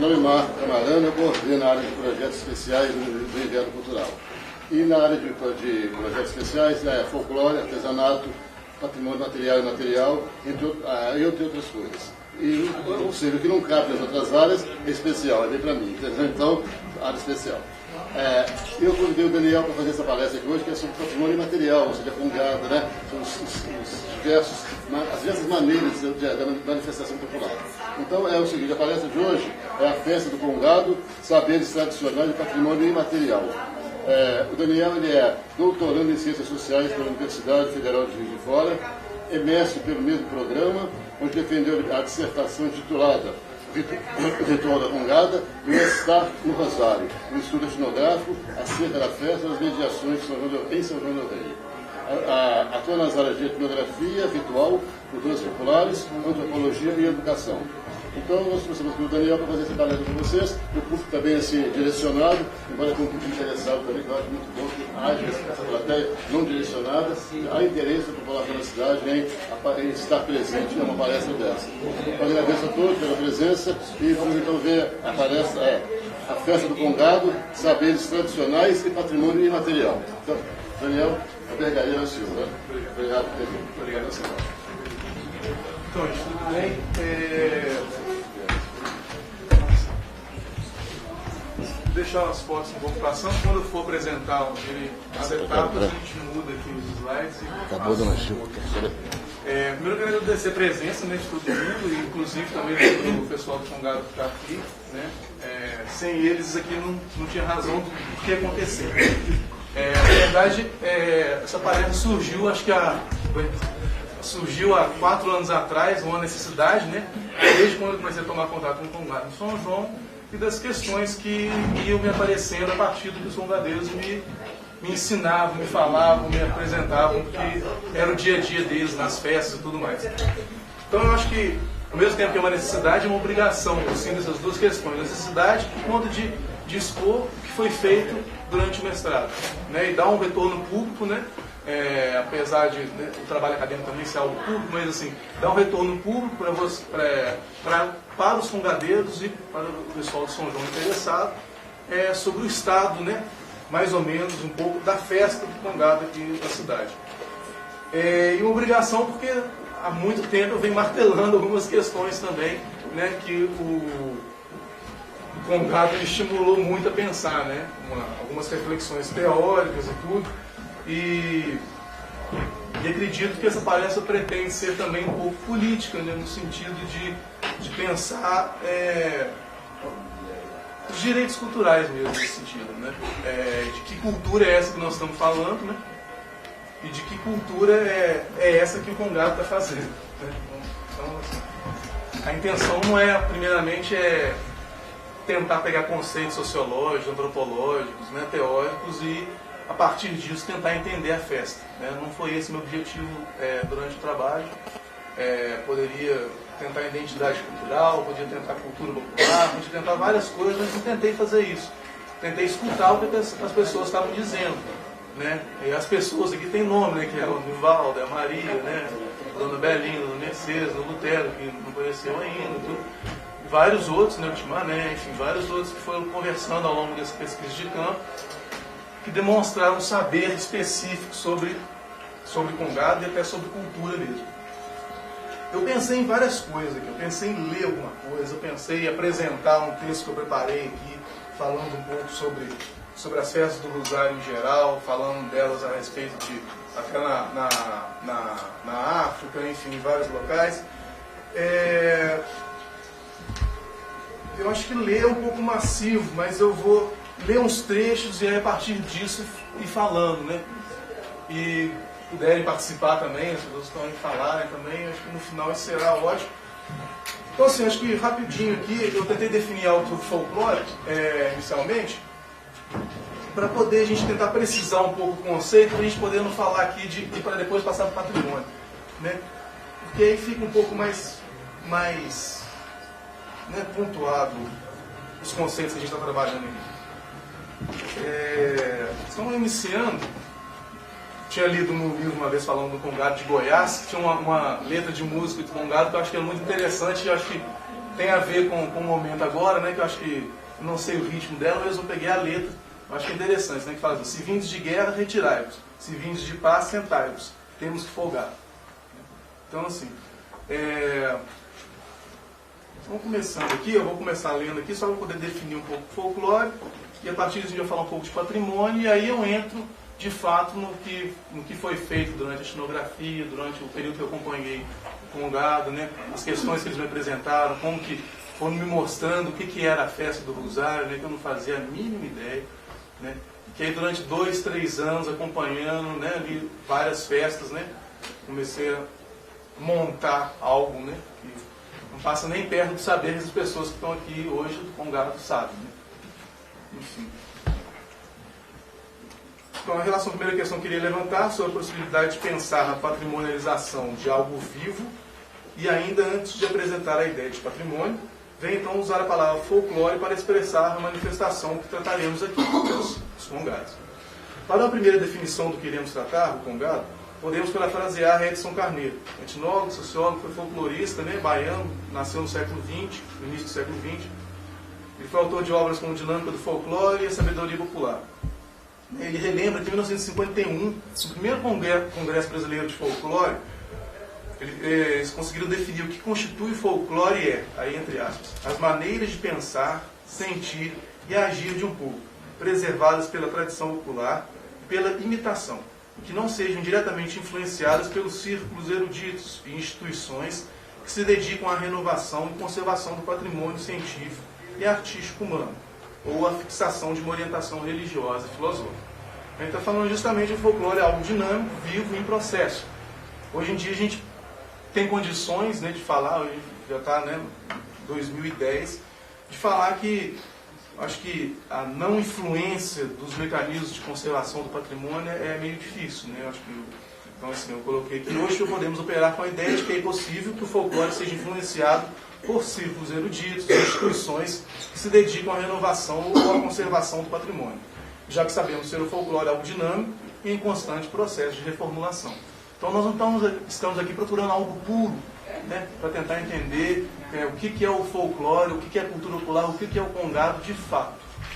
nome é Marco Camarano, eu coordeno a área de projetos especiais do Enviado Cultural. E na área de projetos especiais, folclore, artesanato, patrimônio material e imaterial, entre outras coisas. Ou seja, o que não cabe nas outras áreas é especial, é bem para mim. Então, área especial. Eu convidei o Daniel para fazer essa palestra aqui hoje, que é sobre patrimônio imaterial, ou seja, congado, né? São as diversas maneiras da manifestação popular. Então, é o seguinte, a palestra de hoje é a festa do congado, saberes tradicionais e patrimônio imaterial. O Daniel ele é doutorando em Ciências Sociais pela Universidade Federal de Juiz de Fora, é mestre pelo mesmo programa, onde defendeu a dissertação titulada Ritual da Congada e o Estar no Rosário, um estudo etnográfico acerca da festa das mediações em São João do Rei. Atua nas áreas de etnografia, ritual, culturas populares, antropologia e educação. Então, nós trouxemos o Daniel para fazer essa palestra com vocês. O público também assim, direcionado, embora com um público interessado também, que eu acho muito bom que haja essa plateia não direcionada. Há interesse da população da cidade em estar presente numa palestra dessa. Eu agradeço a todos pela presença e vamos então ver a palestra, a festa do Congado, saberes tradicionais e patrimônio imaterial. Então, Daniel, obrigado ao senhor. Né? Obrigado por ter vindo. Obrigado, senhor. Então, tudo bem? Deixar as fotos um pouco passando. Quando eu for apresentar as etapas, a gente muda aqui os slides. Acabou, dona Gil. Primeiro eu quero agradecer a presença de todo mundo, e inclusive também do pessoal do Congado que está aqui. Né? Sem eles aqui não tinha razão do que acontecer. Na verdade, essa palestra surgiu, surgiu há 4 anos atrás, uma necessidade, né? Desde quando eu comecei a tomar contato com o Congado em São João, e das questões que iam me aparecendo a partir do que os congadeiros me ensinavam, me falavam, me apresentavam, que era o dia a dia deles nas festas e tudo mais. Então eu acho que, ao mesmo tempo que é uma necessidade, é uma obrigação, assim, dessas duas questões. Necessidade por conta de expor o que foi feito durante o mestrado, né? E dar um retorno público, né? Apesar de o trabalho acadêmico também ser algo público, mas assim, dar um retorno público para os congadeiros e para o pessoal de São João interessado sobre o estado, né, mais ou menos, um pouco da festa do congado aqui na cidade. E uma obrigação porque há muito tempo eu venho martelando algumas questões também, né, que o congado me estimulou muito a pensar, né, algumas reflexões teóricas e tudo. E acredito que essa palestra pretende ser também um pouco política, né, no sentido de pensar os direitos culturais mesmo, nesse sentido, né? De que cultura é essa que nós estamos falando, né? E de que cultura é essa que o Congado está fazendo, né? Então, assim, a intenção não primeiramente, tentar pegar conceitos sociológicos, antropológicos, né, teóricos e a partir disso tentar entender a festa, né? Não foi esse meu objetivo durante o trabalho. Poderia tentar a identidade cultural, podia tentar a cultura popular, podia tentar várias coisas, mas não tentei fazer isso. Tentei escutar o que as pessoas estavam dizendo, né? E as pessoas aqui têm nome, né? Que é o Nivaldo, a Maria, né? A Dona Belinda, a Dona Mercedes, o Lutero, que não conheceu ainda, tudo. E vários outros, né? O Timané, enfim, vários outros que foram conversando ao longo dessa pesquisa de campo, que demonstraram um saber específico sobre Congado e até sobre cultura mesmo. Eu pensei em várias coisas aqui, eu pensei em ler alguma coisa, eu pensei em apresentar um texto que eu preparei aqui, falando um pouco sobre as festas do Rosário em geral, falando delas a respeito até na África, enfim, em vários locais. Eu acho que ler é um pouco massivo, mas eu vou ler uns trechos e aí a partir disso ir falando, né? E puderem participar também, as pessoas estão aí falarem também, acho que no final isso será ótimo. Então assim, acho que rapidinho aqui, eu tentei definir algo sobre folclore, inicialmente, para poder a gente tentar precisar um pouco o conceito, para a gente poder não falar aqui e para depois passar para o patrimônio, né? Porque aí fica um pouco mais né, pontuado os conceitos que a gente está trabalhando aqui. Estamos iniciando. Tinha lido no livro uma vez falando do Congado de Goiás, que tinha uma letra de música de Congado que eu acho que é muito interessante e eu acho que tem a ver com o momento agora, né, que eu acho que, não sei o ritmo dela, mas eu peguei a letra, eu acho que é interessante, né, que fala assim: se vindes de guerra, retirai-vos, se vindes de paz, sentai-vos, temos que folgar. Então, assim, vamos começando aqui, eu vou começar lendo aqui, só para poder definir um pouco o folclore, e a partir disso eu vou falar um pouco de patrimônio, e aí eu entro, de fato, no que foi feito durante a etnografia, durante o período que eu acompanhei o Congado, né, as questões que eles me apresentaram, como que foram me mostrando o que era a festa do Rosário, né, que eu não fazia a mínima ideia, né, que aí durante 2, 3 anos acompanhando, né, ali várias festas, né, comecei a montar algo, né, que não passa nem perto do saber que as pessoas que estão aqui hoje do Congado sabem, né. Enfim. Então, a relação, a primeira questão que eu queria levantar sobre a possibilidade de pensar na patrimonialização de algo vivo, e ainda antes de apresentar a ideia de patrimônio, vem então usar a palavra folclore para expressar a manifestação que trataremos aqui, os congados. Para a primeira definição do que iremos tratar, o congado, podemos parafrasear Edson Carneiro, etnólogo, sociólogo, foi folclorista, né, baiano, nasceu no século XX, no início do século XX. Ele foi autor de obras como Dinâmica do Folclore e a Sabedoria Popular. Ele relembra que em 1951, no primeiro Congresso Brasileiro de Folclore, eles conseguiram definir o que constitui folclore aí entre aspas, as maneiras de pensar, sentir e agir de um povo, preservadas pela tradição popular e pela imitação, que não sejam diretamente influenciadas pelos círculos eruditos e instituições que se dedicam à renovação e conservação do patrimônio científico e artístico humano, ou à fixação de uma orientação religiosa e filosófica. A gente está falando justamente de folclore, algo dinâmico, vivo e em processo. Hoje em dia a gente tem condições, né, de falar, hoje já está, né, 2010, de falar que acho que a não influência dos mecanismos de conservação do patrimônio é meio difícil, né? Acho que, então, assim, eu coloquei que hoje podemos operar com a ideia de que é possível que o folclore seja influenciado por círculos eruditos, instituições que se dedicam à renovação ou à conservação do patrimônio, já que sabemos ser o folclore algo dinâmico e em constante processo de reformulação. Então nós não estamos aqui procurando algo puro, né, para tentar entender o que é o folclore, o que é a cultura popular, o que é o congado de fato.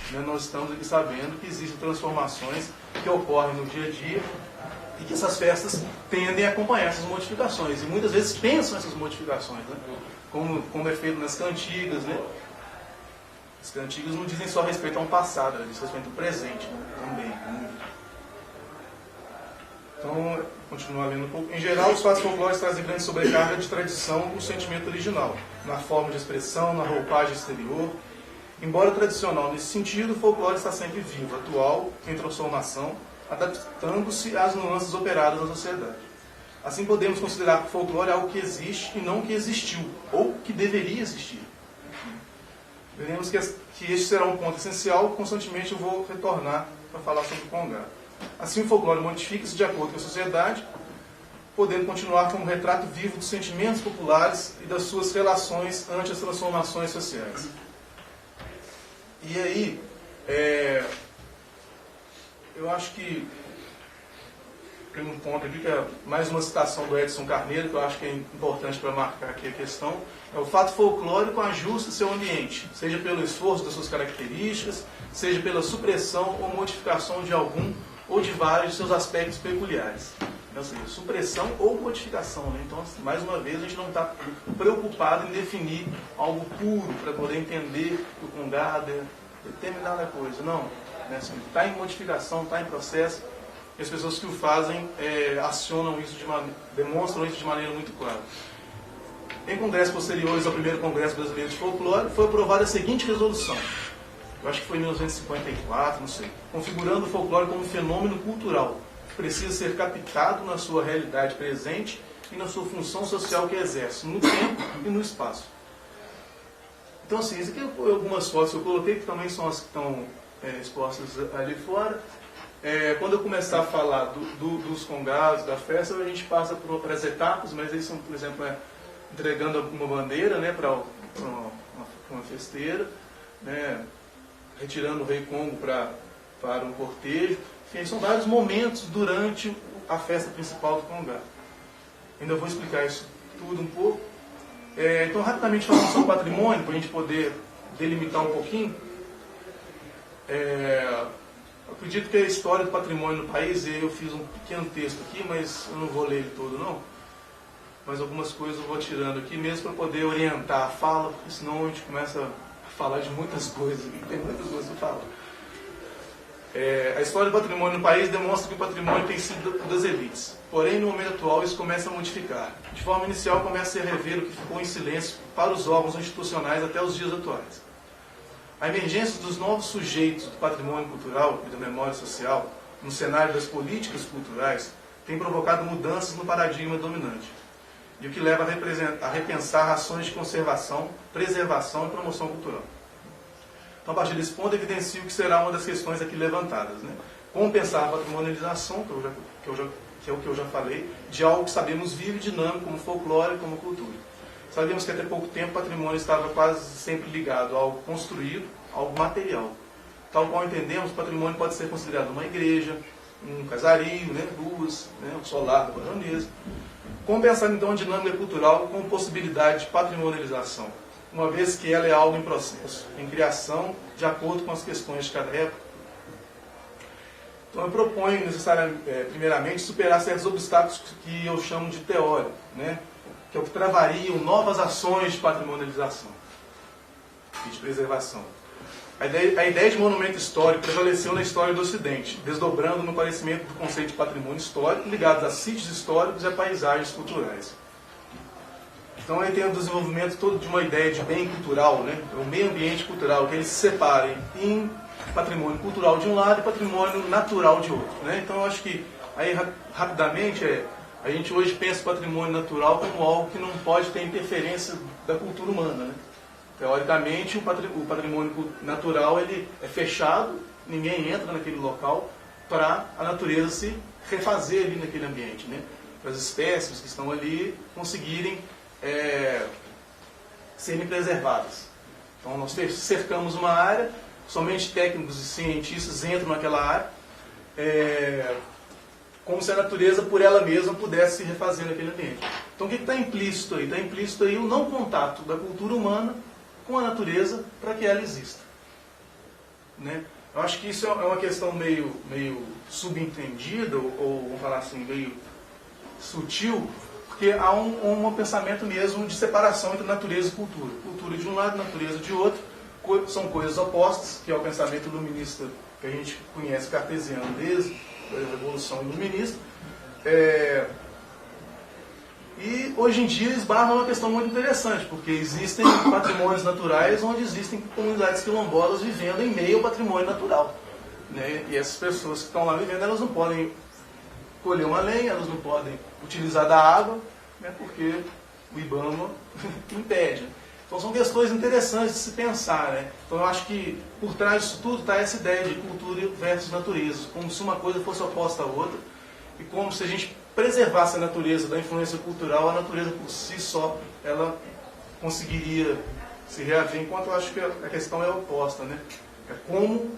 Né, nós estamos aqui sabendo que existem transformações que ocorrem no dia a dia e que essas festas tendem a acompanhar essas modificações. E muitas vezes pensam essas modificações, né, como é feito nas cantigas. Né. As cantigas não dizem só respeito a um passado, elas dizem respeito ao presente, né, também. Então, continuar lendo um pouco. Em geral, os fatos folclóricos trazem grande sobrecarga de tradição no sentimento original, na forma de expressão, na roupagem exterior. Embora tradicional nesse sentido, o folclore está sempre vivo, atual, em transformação, adaptando-se às nuances operadas na sociedade. Assim, podemos considerar que o folclore é algo que existe e não que existiu, ou que deveria existir. Veremos que este será um ponto essencial, constantemente eu vou retornar para falar sobre o congado. Assim, o folclore modifica-se de acordo com a sociedade, podendo continuar como um retrato vivo dos sentimentos populares e das suas relações ante as transformações sociais. E aí, eu acho que tem um ponto aqui que é mais uma citação do Edson Carneiro, que eu acho que é importante para marcar aqui a questão. O fato folclórico ajusta seu ambiente, seja pelo esforço das suas características, seja pela supressão ou modificação de algum ou de vários de seus aspectos peculiares. Então, seja, supressão ou modificação. Né? Então, mais uma vez, a gente não está preocupado em definir algo puro para poder entender que o congado é determinada coisa. Não. Né? Assim, está em modificação, está em processo, e as pessoas que o fazem acionam isso demonstram isso de maneira muito clara. Em congressos posteriores ao primeiro Congresso Brasileiro de Folclore, foi aprovada a seguinte resolução. Eu acho que foi em 1954, não sei. Configurando o folclore como um fenômeno cultural, que precisa ser captado na sua realidade presente e na sua função social que exerce, no tempo e no espaço. Então, assim, isso aqui é algumas fotos que eu coloquei, que também são as que estão expostas ali fora. Quando eu começar a falar dos congados, da festa, a gente passa para as etapas, mas eles são, por exemplo, entregando uma bandeira, né, para uma festeira, né, retirando o rei Congo para um cortejo. Enfim, são vários momentos durante a festa principal do congado. Ainda vou explicar isso tudo um pouco. Então, rapidamente falando sobre patrimônio, para a gente poder delimitar um pouquinho, eu acredito que a história do patrimônio no país, eu fiz um pequeno texto aqui, mas eu não vou ler ele todo não, mas algumas coisas eu vou tirando aqui mesmo para poder orientar a fala, porque senão a gente começa a falar de muitas coisas, e tem muitas coisas para falar. A história do patrimônio no país demonstra que o patrimônio tem sido das elites. Porém, no momento atual, isso começa a modificar. De forma inicial, começa a rever o que ficou em silêncio para os órgãos institucionais até os dias atuais. A emergência dos novos sujeitos do patrimônio cultural e da memória social no cenário das políticas culturais tem provocado mudanças no paradigma dominante, e o que leva a repensar ações de conservação, preservação e promoção cultural. Então, a partir desse ponto, evidencio que será uma das questões aqui levantadas, né? Como pensar a patrimonialização, que é o que eu já falei, de algo que sabemos vivo e dinâmico, como folclore, como cultura. Sabemos que até pouco tempo o patrimônio estava quase sempre ligado a algo construído, algo material. Tal qual entendemos, o patrimônio pode ser considerado uma igreja, um casario, né, ruas, né, um solar da baronesa. Como pensar então a dinâmica cultural com possibilidade de patrimonialização, uma vez que ela é algo em processo, em criação, de acordo com as questões de cada época? Então eu proponho, primeiramente, superar certos obstáculos que eu chamo de teóricos, né? Que é o que travariam novas ações de patrimonialização e de preservação. A ideia de monumento histórico prevaleceu na história do Ocidente, desdobrando no aparecimento do conceito de patrimônio histórico, ligados a sítios históricos e a paisagens culturais. Então aí tem o desenvolvimento todo de uma ideia de bem cultural, né? O meio ambiente cultural, que eles se separem em patrimônio cultural de um lado e patrimônio natural de outro, né? Então eu acho que, aí rapidamente, a gente hoje pensa o patrimônio natural como algo que não pode ter interferência da cultura humana, né? Teoricamente, o patrimônio natural ele é fechado, ninguém entra naquele local para a natureza se refazer ali naquele ambiente, né? Para as espécies que estão ali conseguirem serem preservadas. Então nós cercamos uma área, somente técnicos e cientistas entram naquela área, como se a natureza por ela mesma pudesse se refazer naquele ambiente. Então o que está implícito aí? Está implícito aí o não contato da cultura humana com a natureza para que ela exista, né? Eu acho que isso é uma questão meio subentendida, ou vamos falar assim, meio sutil, porque há um pensamento mesmo de separação entre natureza e cultura. Cultura de um lado, natureza de outro, são coisas opostas, que é o pensamento iluminista que a gente conhece cartesiano desde a Revolução Iluminista. E hoje em dia esbarra uma questão muito interessante, porque existem patrimônios naturais onde existem comunidades quilombolas vivendo em meio ao patrimônio natural, né? E essas pessoas que estão lá vivendo, elas não podem colher uma lenha, elas não podem utilizar da água, né? Porque o IBAMA impede. Então são questões interessantes de se pensar, né? Então eu acho que por trás disso tudo está essa ideia de cultura versus natureza, como se uma coisa fosse oposta à outra, e como se a gente preservasse a natureza da influência cultural, a natureza por si só, ela conseguiria se reaver, enquanto eu acho que a questão é oposta, né? É como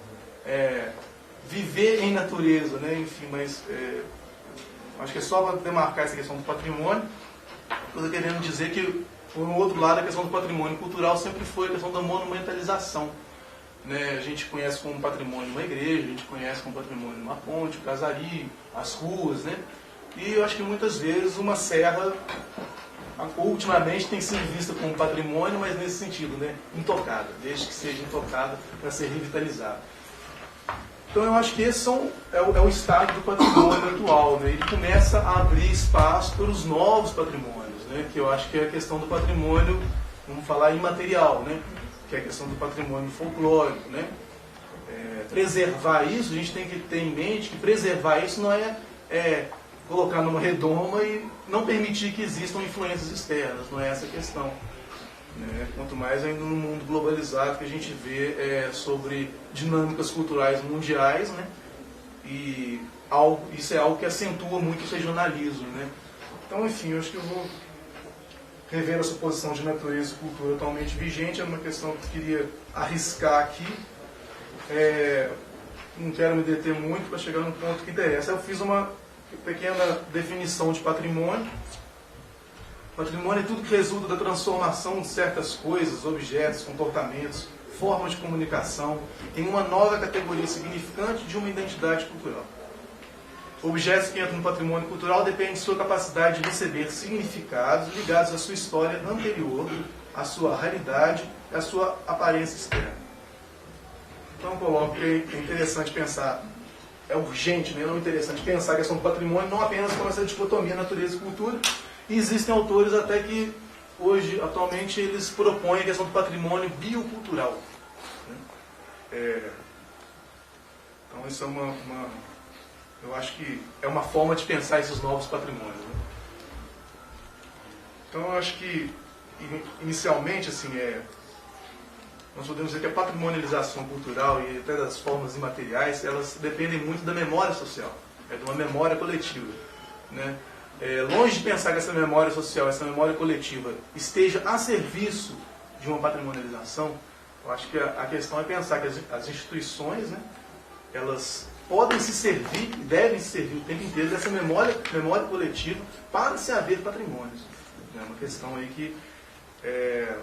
viver em natureza, né? Enfim, mas acho que é só para demarcar essa questão do patrimônio. Estou querendo dizer que, por um outro lado, a questão do patrimônio cultural sempre foi a questão da monumentalização, né? A gente conhece como patrimônio uma igreja, a gente conhece como patrimônio uma ponte, um casario, as ruas, né? E eu acho que muitas vezes uma serra, ultimamente, tem sido vista como patrimônio, mas nesse sentido, né? Intocada, desde que seja intocada para ser revitalizada. Então eu acho que esse é o estágio do patrimônio atual, né? Ele começa a abrir espaço para os novos patrimônios, né? Que eu acho que é a questão do patrimônio, vamos falar, imaterial, né? Que é a questão do patrimônio folclórico, né? Preservar isso, a gente tem que ter em mente que preservar isso não é colocar numa redoma e não permitir que existam influências externas, não é essa a questão, né? Quanto mais ainda no mundo globalizado que a gente vê sobre dinâmicas culturais mundiais, né? E isso é algo que acentua muito o regionalismo, né? Então, enfim, eu acho que eu vou rever essa posição de natureza e cultura atualmente vigente. É uma questão que eu queria arriscar aqui. Não quero me deter muito para chegar num ponto que interessa. Eu fiz uma pequena definição de patrimônio. Patrimônio é tudo que resulta da transformação de certas coisas, objetos, comportamentos, formas de comunicação em uma nova categoria significante de uma identidade cultural. Objetos que entram no patrimônio cultural dependem de sua capacidade de receber significados ligados à sua história anterior, à sua raridade e à sua aparência externa. Então eu coloco que é interessante pensar, é urgente, né? Não interessante pensar a questão do patrimônio não apenas como essa dicotomia natureza e cultura. E existem autores até que hoje, atualmente, eles propõem a questão do patrimônio biocultural. Então isso é eu acho que é uma forma de pensar esses novos patrimônios. Né? Então eu acho que, inicialmente, assim, nós podemos dizer que a patrimonialização cultural e até das formas imateriais, elas dependem muito da memória social, de uma memória coletiva. Né? Longe de pensar que essa memória social, essa memória coletiva, esteja a serviço de uma patrimonialização, eu acho que a questão é pensar que as instituições, né, elas podem se servir, devem se servir o tempo inteiro dessa memória coletiva para se haver patrimônios. É uma questão aí que é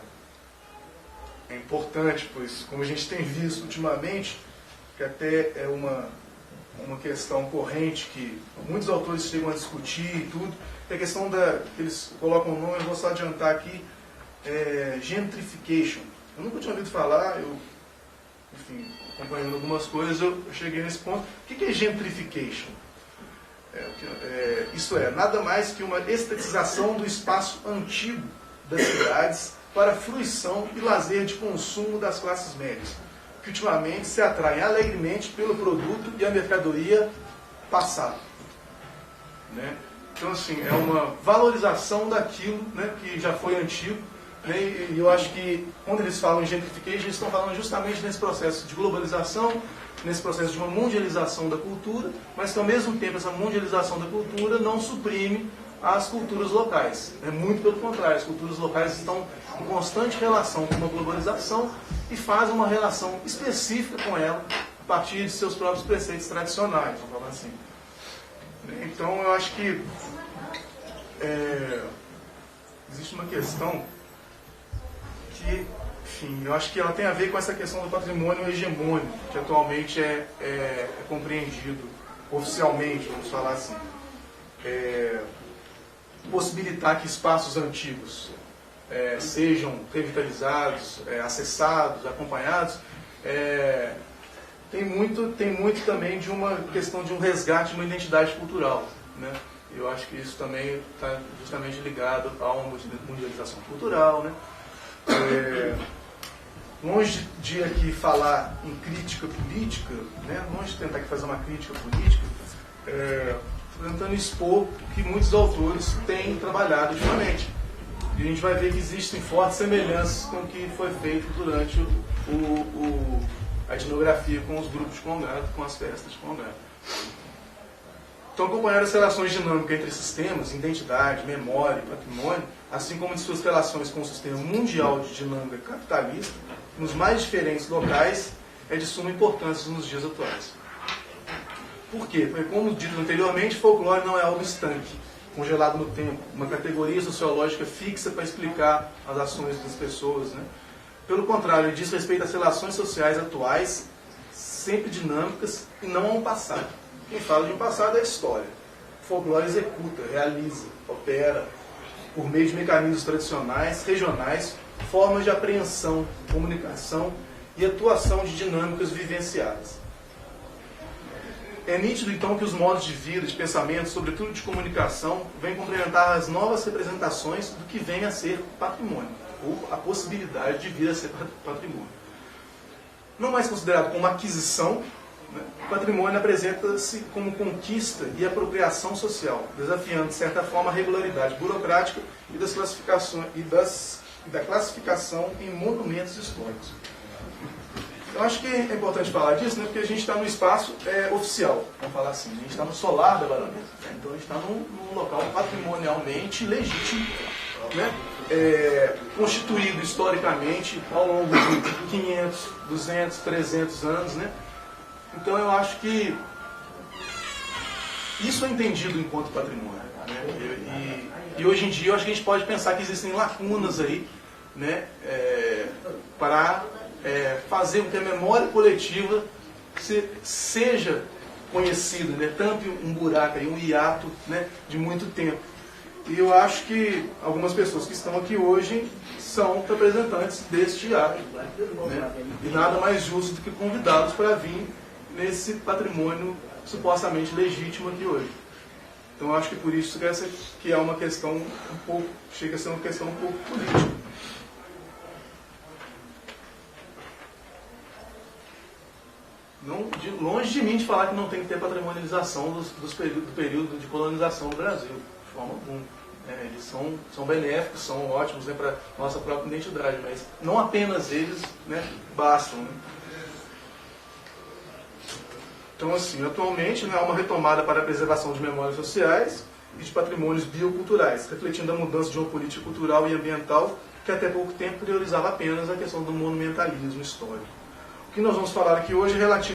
importante, pois, como a gente tem visto ultimamente, que até é uma questão corrente que muitos autores chegam a discutir e tudo, é a questão que eles colocam o nome, eu vou só adiantar aqui, gentrification. Eu nunca tinha ouvido falar, enfim, acompanhando algumas coisas, eu cheguei nesse ponto. O que é gentrification? Isso é nada mais que uma estetização do espaço antigo das cidades para a fruição e lazer de consumo das classes médias, que ultimamente se atraem alegremente pelo produto e a mercadoria passada. Né? Então, assim, é uma valorização daquilo, né, que já foi antigo. E eu acho que, quando eles falam em gentrification, eles estão falando justamente nesse processo de globalização, nesse processo de uma mundialização da cultura, mas que, ao mesmo tempo, essa mundialização da cultura não suprime as culturas locais. Muito pelo contrário, as culturas locais estão em constante relação com uma globalização e fazem uma relação específica com ela a partir de seus próprios preceitos tradicionais, vamos falar assim. Então, eu acho que existe uma questão que, enfim, eu acho que ela tem a ver com essa questão do patrimônio hegemônico, que atualmente é compreendido oficialmente, vamos falar assim. Possibilitar que espaços antigos sejam revitalizados, acessados, acompanhados, tem muito também de uma questão de um resgate de uma identidade cultural. Né? Eu acho que isso também está justamente ligado a uma mundialização cultural. Né? Longe de aqui falar em crítica política, né? Longe de tentar aqui fazer uma crítica política, tentando expor o que muitos autores têm trabalhado ultimamente. E a gente vai ver que existem fortes semelhanças com o que foi feito durante a etnografia com os grupos de Congado, com as festas de Congado. Então, acompanhar as relações dinâmicas entre sistemas, identidade, memória e patrimônio, assim como de suas relações com o sistema mundial de dinâmica capitalista, nos mais diferentes locais, é de suma importância nos dias atuais. Por quê? Porque, como dito anteriormente, folclore não é algo estanque, congelado no tempo, uma categoria sociológica fixa para explicar as ações das pessoas. Né? Pelo contrário, ele diz respeito às relações sociais atuais, sempre dinâmicas, e não a um passado. Quem fala de um passado é a história. O folclore executa, realiza, opera, por meio de mecanismos tradicionais, regionais, formas de apreensão, comunicação e atuação de dinâmicas vivenciadas. É nítido, então, que os modos de vida, de pensamento, sobretudo de comunicação, vêm complementar as novas representações do que vem a ser patrimônio, ou a possibilidade de vir a ser patrimônio. Não mais considerado como aquisição, né, o patrimônio apresenta-se como conquista e apropriação social, desafiando, de certa forma, a regularidade burocrática e das classificações, da classificação em monumentos históricos. Eu acho que é importante falar disso, né, porque a gente está no espaço oficial, vamos falar assim, a gente está no solar da Baronesa, né, então a gente está num local patrimonialmente legítimo, né, constituído historicamente ao longo de 500, 200, 300 anos. Né, então eu acho que isso é entendido enquanto patrimônio. Né? E hoje em dia eu acho que a gente pode pensar que existem lacunas aí, né, para fazer com que a memória coletiva seja conhecida, né, tampe um buraco, aí, um hiato, né, de muito tempo. E eu acho que algumas pessoas que estão aqui hoje são representantes deste hiato. Né? E nada mais justo do que convidá-los para vir nesse patrimônio supostamente legítimo aqui hoje. Então eu acho que por isso que é uma questão um pouco, chega a ser uma questão um pouco política. Longe de mim de falar que não tem que ter patrimonialização do período de colonização do Brasil, de forma alguma. Eles são benéficos, são ótimos, né, para a nossa própria identidade, mas não apenas eles, né, bastam. Né? Então, assim, atualmente, né, há uma retomada para a preservação de memórias sociais e de patrimônios bioculturais, refletindo a mudança de uma política cultural e ambiental que até pouco tempo priorizava apenas a questão do monumentalismo histórico. O que nós vamos falar aqui hoje é relativo